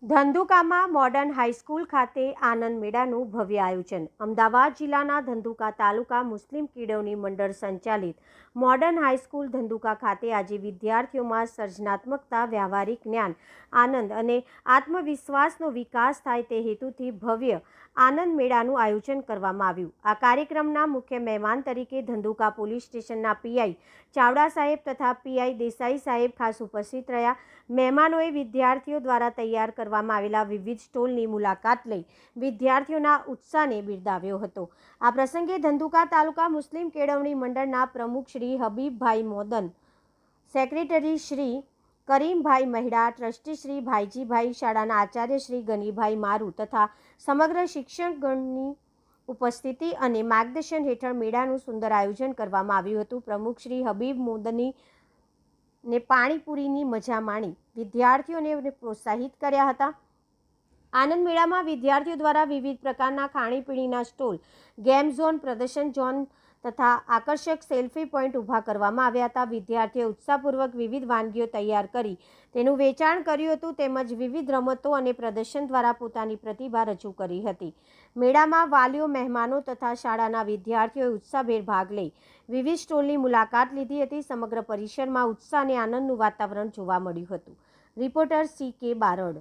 ધંધુકામાં modern high school ખાતે આનંદ મેળાનું ભવ્ય આયોજન. અમદાવાદ જિલ્લાના ધંધુકા તાલુકા મુસ્લિમ કેળવણી મંડળ સંચાલિત મોડર્ન હાઈસ્કૂલ ધંધુકા ખાતે આજે વિદ્યાર્થીઓમાં સર્જનાત્મકતા, વ્યવહારિક જ્ઞાન, આનંદ અને આત્મવિશ્વાસનો વિકાસ થાય તે હેતુથી ભવ્ય આનંદ મેળાનું આયોજન કરવામાં આવ્યું. આ કાર્યક્રમના મુખ્ય મહેમાન તરીકે ધંધુકા પોલીસ સ્ટેશનના પીઆઈ ચાવડા સાહેબ તથા પીઆઈ દેસાઈ સાહેબ ખાસ ઉપસ્થિત રહ્યા. મહેમાનોએ વિદ્યાર્થીઓ દ્વારા તૈયાર કરવામાં આવેલા વિવિધ સ્ટોલની મુલાકાત લઈ વિદ્યાર્થીઓના ઉત્સાહને બિરદાવ્યો હતો. આ પ્રસંગે ધંધુકા તાલુકા મુસ્લિમ કેળવણી મંડળના પ્રમુખ શ્રી હબીબભાઈ મોદન, સેક્રેટરી શ્રી કરીમભાઈ મહેડા, ટ્રસ્ટી શ્રી ભાઈજીભાઈ, શાળાના આચાર્ય શ્રી ગનીભાઈ મારુ તથા સમગ્ર શિક્ષકગણની ઉપસ્થિતિ અને માર્ગદર્શન હેઠળ મેળાનું સુંદર આયોજન કરવામાં આવ્યું હતું. પ્રમુખ શ્રી હબીબ મોદની ને પાણીપુરીની મજા માણી વિદ્યાર્થીઓને પ્રોત્સાહિત કર્યા હતા. આનંદ મેળામાં વિદ્યાર્થીઓ દ્વારા વિવિધ પ્રકારના ખાણીપીણીના સ્ટોલ, ગેમ ઝોન, પ્રદર્શન ઝોન તથા આકર્ષક સેલ્ફી પોઈન્ટ ઊભા કરવામાં આવ્યા હતા. વિદ્યાર્થીઓએ ઉત્સાહપૂર્વક વિવિધ વાનગીઓ તૈયાર કરી તેનું વેચાણ કર્યું હતું તેમજ વિવિધ રમતો અને પ્રદર્શન દ્વારા પોતાની પ્રતિભા રજૂ કરી હતી. મેળામાં વાલીઓ, મહેમાનો તથા શાળાના વિદ્યાર્થીઓએ ઉત્સાહભેર ભાગ લઈ વિવિધ સ્ટોલની મુલાકાત લીધી હતી. સમગ્ર પરિસરમાં ઉત્સાહ અને આનંદનું વાતાવરણ જોવા મળ્યું હતું. રિપોર્ટર સી કે બારડ.